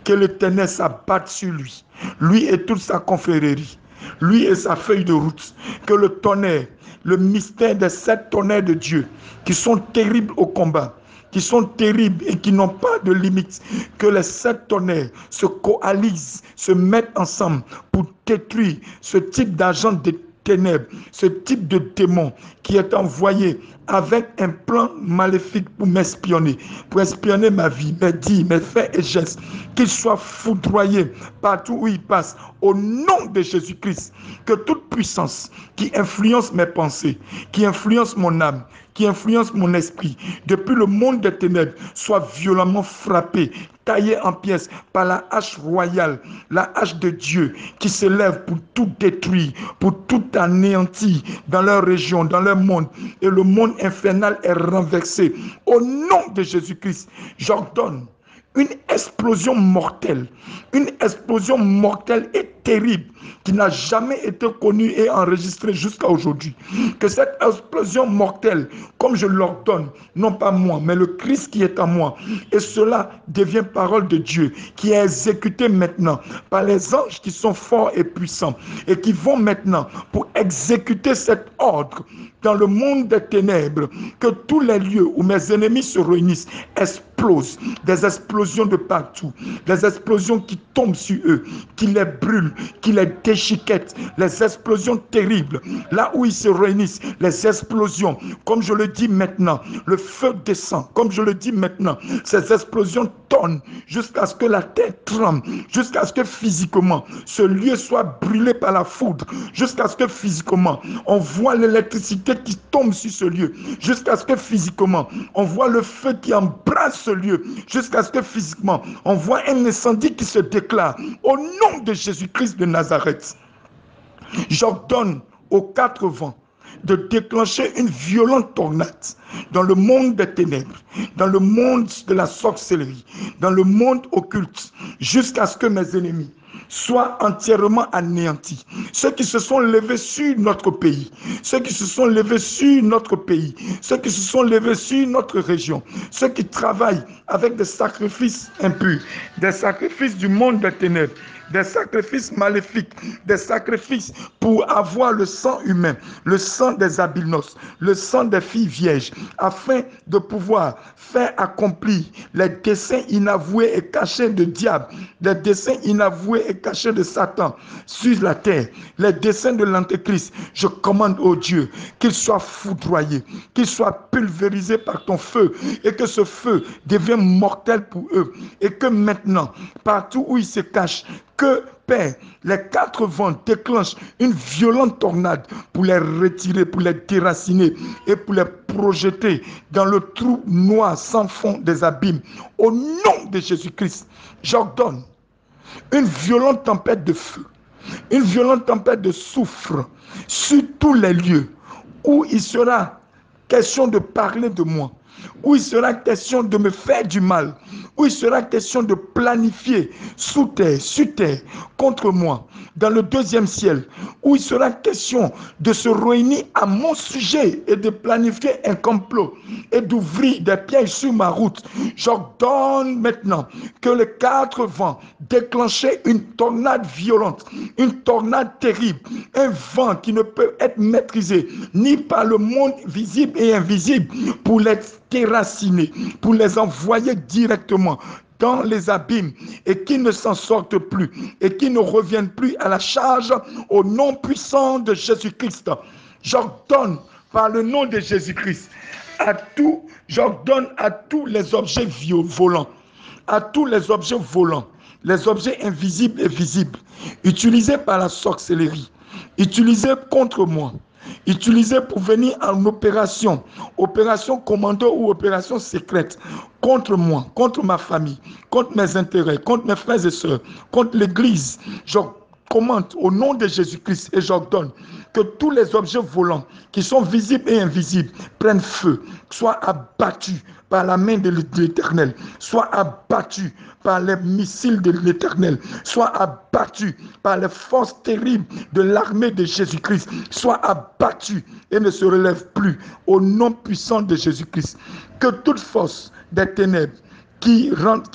que l'Éternel s'abatte sur lui, lui et toute sa confrérie, lui et sa feuille de route, que le tonnerre, le mystère des 7 tonnerres de Dieu qui sont terribles au combat, qui sont terribles et qui n'ont pas de limite, que les 7 tonnerres se coalisent, se mettent ensemble pour détruire ce type d'agent de ténèbres, ce type de démon qui est envoyé avec un plan maléfique pour m'espionner, pour espionner ma vie, mes dires, mes faits et gestes, qu'il soit foudroyé partout où il passe, au nom de Jésus-Christ. Que toute puissance qui influence mes pensées, qui influence mon âme, qui influence mon esprit, depuis le monde des ténèbres, soit violemment frappée, taillée en pièces par la hache royale, la hache de Dieu, qui se lève pour tout détruire, pour tout anéantir dans leur région, dans leur monde. Et le monde infernal est renversé. Au nom de Jésus-Christ, j'ordonne une explosion mortelle et terrible qui n'a jamais été connue et enregistrée jusqu'à aujourd'hui. Que cette explosion mortelle, comme je l'ordonne, non pas moi, mais le Christ qui est en moi, et cela devient parole de Dieu, qui est exécutée maintenant par les anges qui sont forts et puissants, et qui vont maintenant pour exécuter cet ordre dans le monde des ténèbres, que tous les lieux où mes ennemis se réunissent explosent, des explosions de partout, des explosions qui tombent sur eux, qui les brûlent, qui les déchiquettent, les explosions terribles, là où ils se réunissent, les explosions, comme je le dis maintenant, le feu descend, comme je le dis maintenant, ces explosions tonnent jusqu'à ce que la terre tremble, jusqu'à ce que physiquement ce lieu soit brûlé par la foudre, jusqu'à ce que physiquement on voit l'électricité qui tombe sur ce lieu, jusqu'à ce que physiquement on voit le feu qui embrase ce lieu, jusqu'à ce que physiquement on voit un incendie qui se déclare au nom de Jésus-Christ de Nazareth. J'ordonne aux 4 vents de déclencher une violente tornade dans le monde des ténèbres, dans le monde de la sorcellerie, dans le monde occulte, jusqu'à ce que mes ennemis soient entièrement anéantis. Ceux qui se sont levés sur notre pays, ceux qui se sont levés sur notre pays, ceux qui se sont levés sur notre région, ceux qui travaillent avec des sacrifices impurs, des sacrifices du monde des ténèbres, des sacrifices maléfiques, des sacrifices pour avoir le sang humain, le sang des albinos, le sang des filles vierges, afin de pouvoir faire accomplir les desseins inavoués et cachés de diable, les desseins inavoués et cachés de Satan sur la terre, les desseins de l'Antéchrist. Je commande au Dieu qu'il soit foudroyé, qu'il soit pulvérisé par ton feu, et que ce feu devienne mortel pour eux, et que maintenant, partout où ils se cachent, que, Père, les 4 vents déclenchent une violente tornade pour les retirer, pour les déraciner et pour les projeter dans le trou noir sans fond des abîmes. Au nom de Jésus-Christ, j'ordonne une violente tempête de feu, une violente tempête de soufre sur tous les lieux où il sera question de parler de moi, où il sera question de me faire du mal, où il sera question de planifier sous terre, sur terre, contre moi, dans le 2e ciel, où il sera question de se réunir à mon sujet et de planifier un complot et d'ouvrir des pièges sur ma route. J'ordonne maintenant que les 4 vents déclenchent une tornade violente, une tornade terrible, un vent qui ne peut être maîtrisé ni par le monde visible et invisible pour les déraciner, pour les envoyer directement dans les abîmes et qui ne s'en sortent plus et qui ne reviennent plus à la charge au nom puissant de Jésus-Christ. J'ordonne par le nom de Jésus-Christ j'ordonne à tous les objets volants, à tous les objets volants, les objets invisibles et visibles, utilisés par la sorcellerie, utilisés contre moi, utilisés pour venir en opération commando ou opération secrète, contre moi, contre ma famille, contre mes intérêts, contre mes frères et sœurs, contre l'Église. Je commande au nom de Jésus-Christ et j'ordonne que tous les objets volants qui sont visibles et invisibles prennent feu, soient abattus par la main de l'Éternel, soient abattus par les missiles de l'Éternel, soient abattus par les forces terribles de l'armée de Jésus-Christ, soient abattus et ne se relèvent plus au nom puissant de Jésus-Christ. Que toute force des ténèbres qui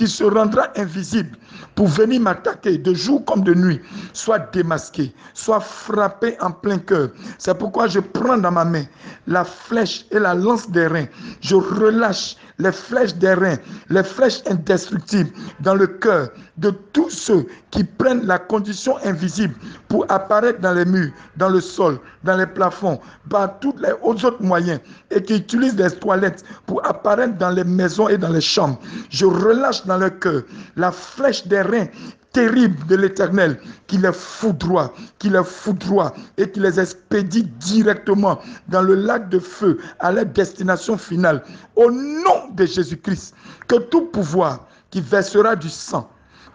se rendra invisible pour venir m'attaquer de jour comme de nuit, soit démasqué, soit frappé en plein cœur. C'est pourquoi je prends dans ma main la flèche et la lance des reins. Je relâche les flèches des reins, les flèches indestructibles dans le cœur de tous ceux qui prennent la condition invisible pour apparaître dans les murs, dans le sol, dans les plafonds, par tous les autres moyens et qui utilisent des toilettes pour apparaître dans les maisons et dans les chambres. Je relâche dans leur cœur la flèche des reins terrible de l'Éternel qui les foudroie et qui les expédie directement dans le lac de feu à leur destination finale. Au nom de Jésus-Christ, que tout pouvoir qui versera du sang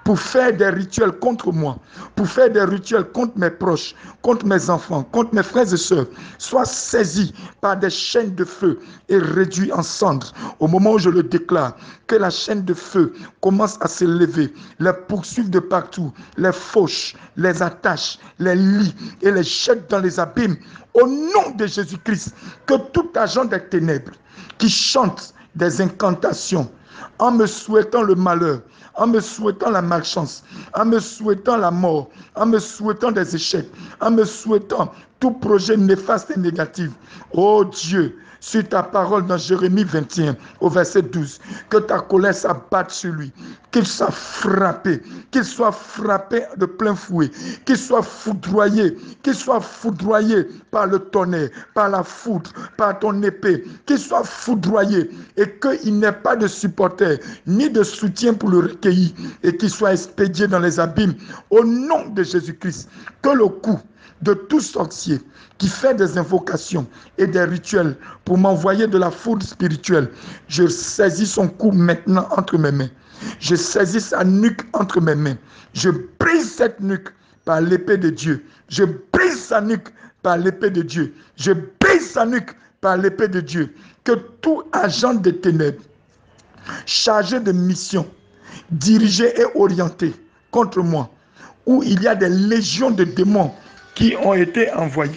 pour faire des rituels contre moi, pour faire des rituels contre mes proches, contre mes enfants, contre mes frères et sœurs, soient saisis par des chaînes de feu et réduits en cendres. Au moment où je le déclare, que la chaîne de feu commence à se lever, les poursuivre de partout, les fauche, les attache, les lie et les jette dans les abîmes. Au nom de Jésus-Christ, que tout agent des ténèbres qui chante des incantations en me souhaitant le malheur, en me souhaitant la malchance, en me souhaitant la mort, en me souhaitant des échecs, en me souhaitant tout projet néfaste et négatif. Oh Dieu, sur ta parole dans Jérémie 21, au verset 12, que ta colère s'abatte sur lui, qu'il soit frappé de plein fouet, qu'il soit foudroyé par le tonnerre, par la foudre, par ton épée, qu'il soit foudroyé et qu'il n'ait pas de supporter, ni de soutien pour le recueillir et qu'il soit expédié dans les abîmes. Au nom de Jésus-Christ, que le coup de tout sorcier qui fait des invocations et des rituels pour m'envoyer de la foudre spirituelle, je saisis son cou maintenant entre mes mains. Je saisis sa nuque entre mes mains. Je brise cette nuque par l'épée de Dieu. Je brise sa nuque par l'épée de Dieu. Je brise sa nuque par l'épée de Dieu. Que tout agent de ténèbres chargé de mission, dirigé et orienté contre moi, où il y a des légions de démons qui ont été envoyés,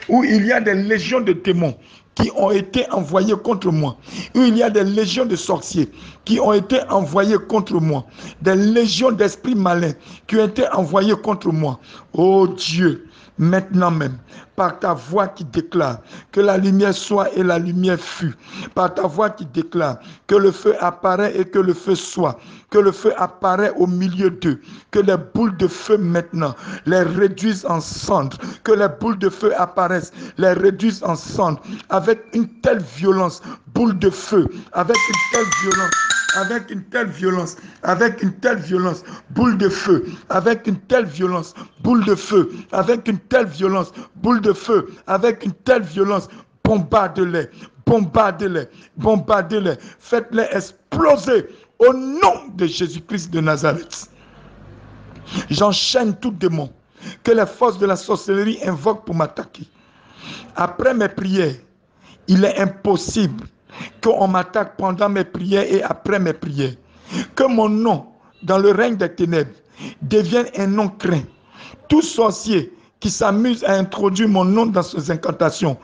où il y a des légions de démons qui ont été envoyés contre moi, où il y a des légions de sorciers qui ont été envoyés contre moi, des légions d'esprits malins qui ont été envoyés contre moi. Oh Dieu, maintenant même, par ta voix qui déclare que la lumière soit et la lumière fut, par ta voix qui déclare que le feu apparaît et que le feu soit, que le feu apparaît au milieu d'eux, que les boules de feu maintenant les réduisent en cendres, que les boules de feu apparaissent, les réduisent en cendres, avec une telle violence, boule de feu, avec une telle violence, avec une telle violence, avec une telle violence, boule de feu, avec une telle violence, boule de feu, avec une telle violence, boule de feu, avec une telle violence, bombardez-les, bombardez-les, bombardez-les, faites-les exploser au nom de Jésus-Christ de Nazareth. J'enchaîne tout démon que les forces de la sorcellerie invoquent pour m'attaquer. Après mes prières, il est impossible qu'on m'attaque pendant mes prières et après mes prières. Que mon nom dans le règne des ténèbres devienne un nom craint. Tout sorcier qui s'amuse à introduire mon nom dans ses incantations,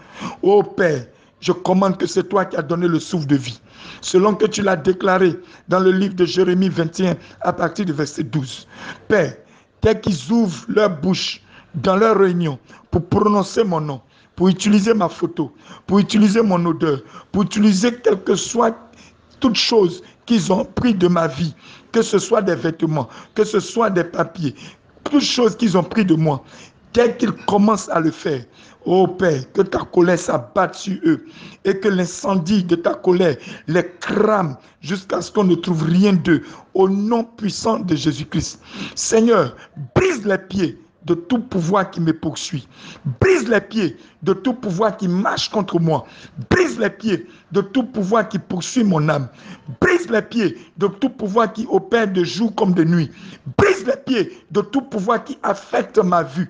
ô Père, je commande que c'est toi qui as donné le souffle de vie, selon que tu l'as déclaré dans le livre de Jérémie 21 à partir du verset 12. Père, dès qu'ils ouvrent leur bouche dans leur réunion pour prononcer mon nom, pour utiliser ma photo, pour utiliser mon odeur, pour utiliser quelle que soit toute chose qu'ils ont pris de ma vie, que ce soit des vêtements, que ce soit des papiers, toutes choses qu'ils ont pris de moi, dès qu'ils commencent à le faire, ô Père, que ta colère s'abatte sur eux et que l'incendie de ta colère les crame jusqu'à ce qu'on ne trouve rien d'eux, au nom puissant de Jésus-Christ. Seigneur, brise les pieds de tout pouvoir qui me poursuit. Brise les pieds de tout pouvoir qui marche contre moi. Brise les pieds de tout pouvoir qui poursuit mon âme. Brise les pieds de tout pouvoir qui opère de jour comme de nuit. Brise les pieds de tout pouvoir qui affecte ma vue.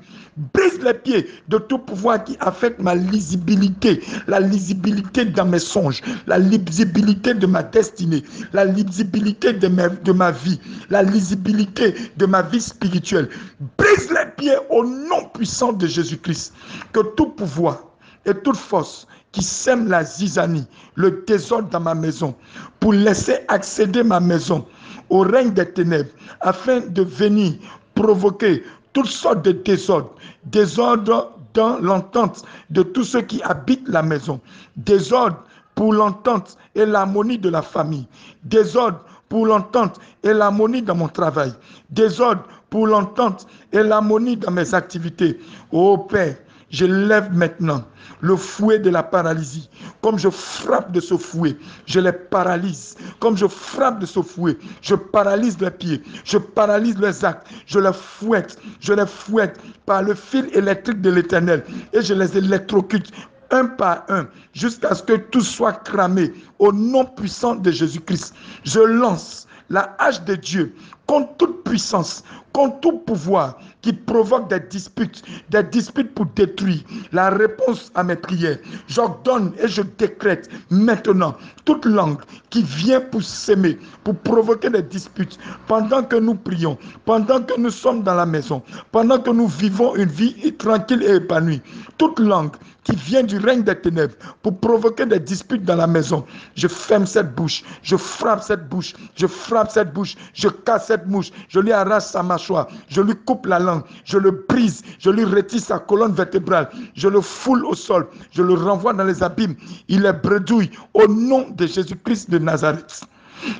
Brise les pieds de tout pouvoir qui affecte ma lisibilité, la lisibilité dans mes songes, la lisibilité de ma destinée, la lisibilité de ma vie, la lisibilité de ma vie spirituelle. Brise les pieds au nom puissant de Jésus-Christ. Que tout pouvoir et toute force qui sème la zizanie, le désordre dans ma maison, pour laisser accéder ma maison au règne des ténèbres, afin de venir provoquer toutes sortes de désordres, désordre dans l'entente de tous ceux qui habitent la maison, désordre pour l'entente et l'harmonie de la famille, désordre pour l'entente et l'harmonie dans mon travail, désordre pour l'entente et l'harmonie dans mes activités. Ô Père, je lève maintenant le fouet de la paralysie. Comme je frappe de ce fouet, je les paralyse. Comme je frappe de ce fouet, je paralyse les pieds, je paralyse les actes, je les fouette par le fil électrique de l'Éternel et je les électrocute un par un, jusqu'à ce que tout soit cramé au nom puissant de Jésus-Christ. Je lance la hache de Dieu contre toute puissance, contre tout pouvoir qui provoque des disputes pour détruire la réponse à mes prières. J'ordonne et je décrète maintenant toute langue qui vient pour s'aimer, pour provoquer des disputes, pendant que nous prions, pendant que nous sommes dans la maison, pendant que nous vivons une vie tranquille et épanouie, toute langue qui vient du règne des ténèbres pour provoquer des disputes dans la maison, je ferme cette bouche, je frappe cette bouche, je frappe cette bouche, je casse cette bouche, je lui arrache sa mâchoire, je lui coupe la langue, je le brise, je lui retire sa colonne vertébrale, je le foule au sol, je le renvoie dans les abîmes, il est bredouille au nom de Jésus-Christ de Nazareth.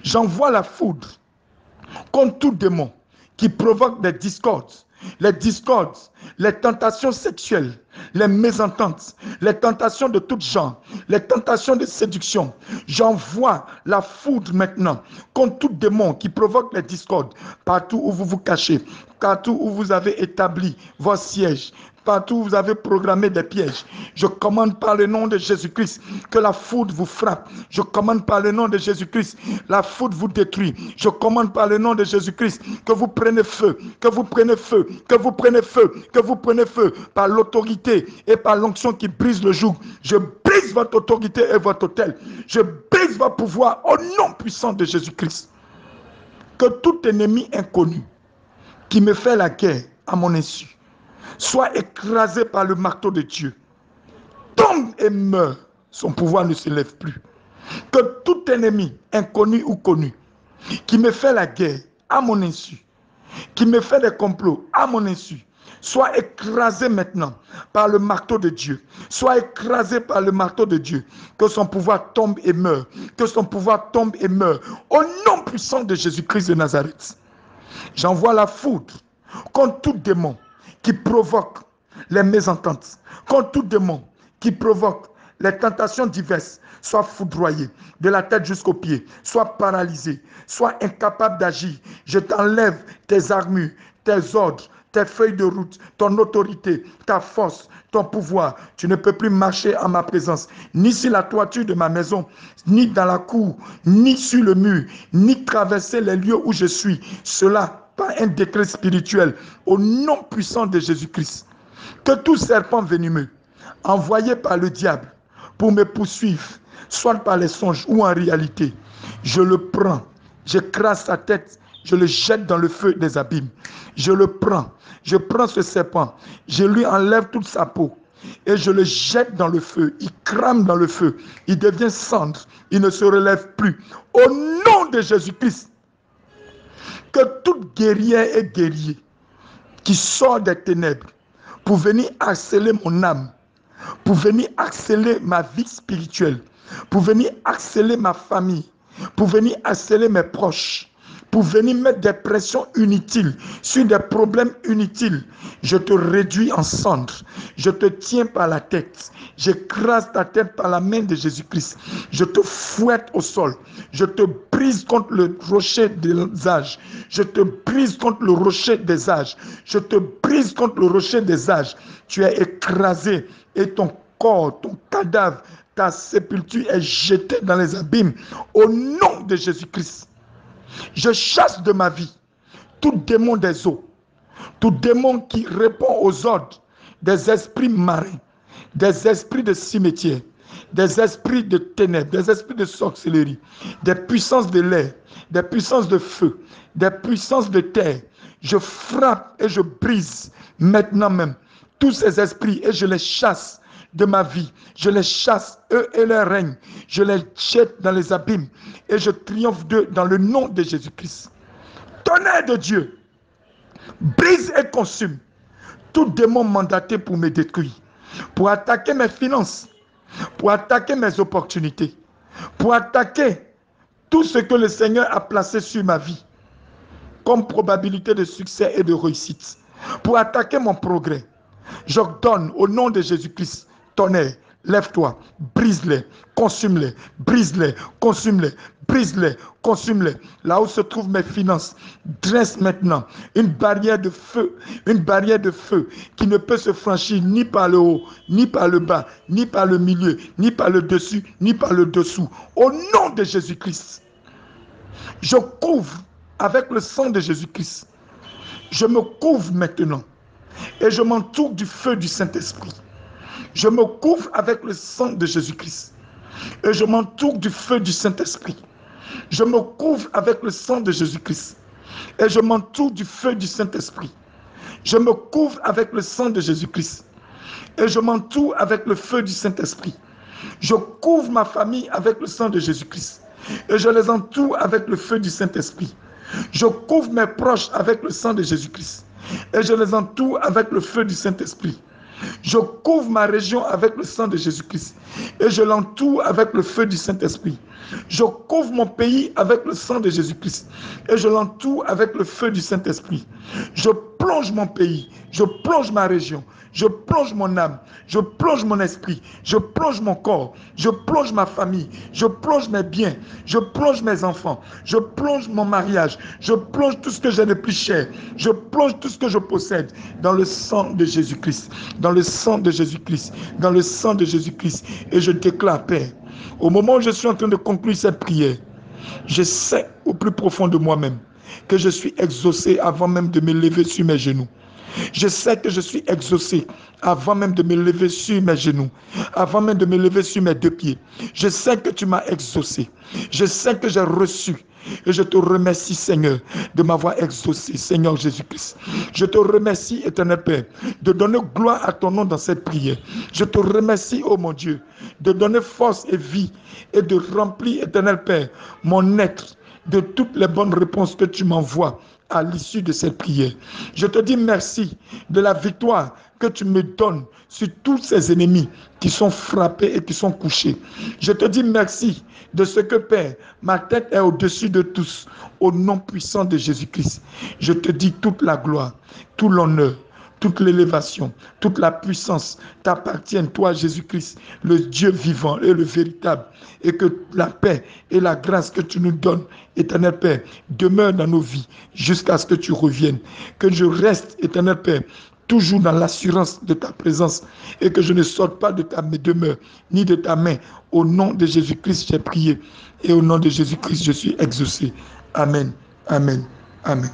J'envoie la foudre contre tout démon qui provoque des discordes, les tentations sexuelles, les mésententes, les tentations de tout genre, les tentations de séduction. J'envoie la foudre maintenant contre tout démon qui provoque les discordes partout où vous vous cachez, partout où vous avez établi vos sièges, partout où vous avez programmé des pièges. Je commande par le nom de Jésus-Christ que la foudre vous frappe. Je commande par le nom de Jésus-Christ, la foudre vous détruit. Je commande par le nom de Jésus-Christ que vous prenez feu, que vous prenez feu, que vous prenez feu, que vous prenez feu par l'autorité et par l'onction qui brise le joug. Je brise votre autorité et votre autel. Je brise votre pouvoir au nom puissant de Jésus-Christ. Que tout ennemi inconnu qui me fait la guerre à mon insu soit écrasé par le marteau de Dieu, tombe et meurt, son pouvoir ne se lève plus. Que tout ennemi, inconnu ou connu, qui me fait la guerre à mon insu, qui me fait des complots à mon insu, soit écrasé maintenant par le marteau de Dieu, soit écrasé par le marteau de Dieu, que son pouvoir tombe et meurt, que son pouvoir tombe et meurt, au nom puissant de Jésus-Christ de Nazareth. J'envoie la foudre contre tout démon qui provoque les mésententes, contre tout démon qui provoque les tentations diverses, soit foudroyé de la tête jusqu'aux pieds, soit paralysé, soit incapable d'agir. Je t'enlève tes armures, tes ordres, tes feuilles de route, ton autorité, ta force, ton pouvoir. Tu ne peux plus marcher en ma présence, ni sur la toiture de ma maison, ni dans la cour, ni sur le mur, ni traverser les lieux où je suis. Cela par un décret spirituel, au nom puissant de Jésus-Christ. Que tout serpent venimeux, envoyé par le diable pour me poursuivre, soit par les songes ou en réalité, je le prends, j'écrase sa tête, je le jette dans le feu des abîmes. Je prends ce serpent, je lui enlève toute sa peau et je le jette dans le feu. Il crame dans le feu, il devient cendre, il ne se relève plus. Au nom de Jésus-Christ, que toute guerrière et guerrier qui sort des ténèbres pour venir harceler mon âme, pour venir harceler ma vie spirituelle, pour venir harceler ma famille, pour venir harceler mes proches, pour venir mettre des pressions inutiles sur des problèmes inutiles, je te réduis en cendres, je te tiens par la tête, j'écrase ta tête par la main de Jésus-Christ, je te fouette au sol, je te brise contre le rocher des âges, je te brise contre le rocher des âges, je te brise contre le rocher des âges, tu es écrasé et ton corps, ton cadavre, ta sépulture est jetée dans les abîmes au nom de Jésus-Christ. Je chasse de ma vie tout démon des eaux, tout démon qui répond aux ordres des esprits marins, des esprits de cimetière, des esprits de ténèbres, des esprits de sorcellerie, des puissances de l'air, des puissances de feu, des puissances de terre. Je frappe et je brise maintenant même tous ces esprits et je les chasse de ma vie. Je les chasse, eux et leur règne. Je les jette dans les abîmes et je triomphe d'eux dans le nom de Jésus-Christ. Tonnerre de Dieu, brise et consume tout démon mandaté pour me détruire, pour attaquer mes finances, pour attaquer mes opportunités, pour attaquer tout ce que le Seigneur a placé sur ma vie comme probabilité de succès et de réussite, pour attaquer mon progrès. J'ordonne au nom de Jésus-Christ, tonnerre, lève-toi, brise-les, consume-les, brise-les, consume-les, brise-les, consume-les. Là où se trouvent mes finances, dresse maintenant une barrière de feu qui ne peut se franchir ni par le haut, ni par le bas, ni par le milieu, ni par le dessus, ni par le dessous. Au nom de Jésus-Christ, je couvre avec le sang de Jésus-Christ. Je me couvre maintenant et je m'entoure du feu du Saint-Esprit. Je me couvre avec le sang de Jésus-Christ et je m'entoure du feu du Saint-Esprit. Je me couvre avec le sang de Jésus-Christ et je m'entoure du feu du Saint-Esprit. Je me couvre avec le sang de Jésus-Christ et je m'entoure avec le feu du Saint-Esprit. Je couvre ma famille avec le sang de Jésus-Christ et je les entoure avec le feu du Saint-Esprit. Je couvre mes proches avec le sang de Jésus-Christ et je les entoure avec le feu du Saint-Esprit. Je couvre ma région avec le sang de Jésus-Christ et je l'entoure avec le feu du Saint-Esprit. Je couvre mon pays avec le sang de Jésus-Christ et je l'entoure avec le feu du Saint-Esprit. Je plonge mon pays, je plonge ma région, je plonge mon âme, je plonge mon esprit, je plonge mon corps, je plonge ma famille, je plonge mes biens, je plonge mes enfants, je plonge mon mariage, je plonge tout ce que j'ai de plus cher, je plonge tout ce que je possède dans le sang de Jésus-Christ, dans le sang de Jésus-Christ, dans le sang de Jésus-Christ. Et je déclare, Père, au moment où je suis en train de conclure cette prière, je sais au plus profond de moi-même que je suis exaucé avant même de me lever sur mes genoux. Je sais que je suis exaucé avant même de me lever sur mes genoux, avant même de me lever sur mes deux pieds. Je sais que tu m'as exaucé. Je sais que j'ai reçu. Et je te remercie, Seigneur, de m'avoir exaucé, Seigneur Jésus-Christ. Je te remercie, Éternel Père, de donner gloire à ton nom dans cette prière. Je te remercie, oh mon Dieu, de donner force et vie et de remplir, Éternel Père, mon être de toutes les bonnes réponses que tu m'envoies à l'issue de cette prière. Je te dis merci de la victoire que tu me donnes sur tous ces ennemis qui sont frappés et qui sont couchés. Je te dis merci de ce que, Père, ma tête est au-dessus de tous, au nom puissant de Jésus-Christ. Je te dis toute la gloire, tout l'honneur, toute l'élévation, toute la puissance t'appartiennent, toi Jésus-Christ, le Dieu vivant et le véritable, et que la paix et la grâce que tu nous donnes, Éternel Père, demeure dans nos vies jusqu'à ce que tu reviennes. Que je reste, Éternel Père, toujours dans l'assurance de ta présence et que je ne sorte pas de ta demeure ni de ta main. Au nom de Jésus-Christ, j'ai prié et au nom de Jésus-Christ, je suis exaucé. Amen, amen, amen.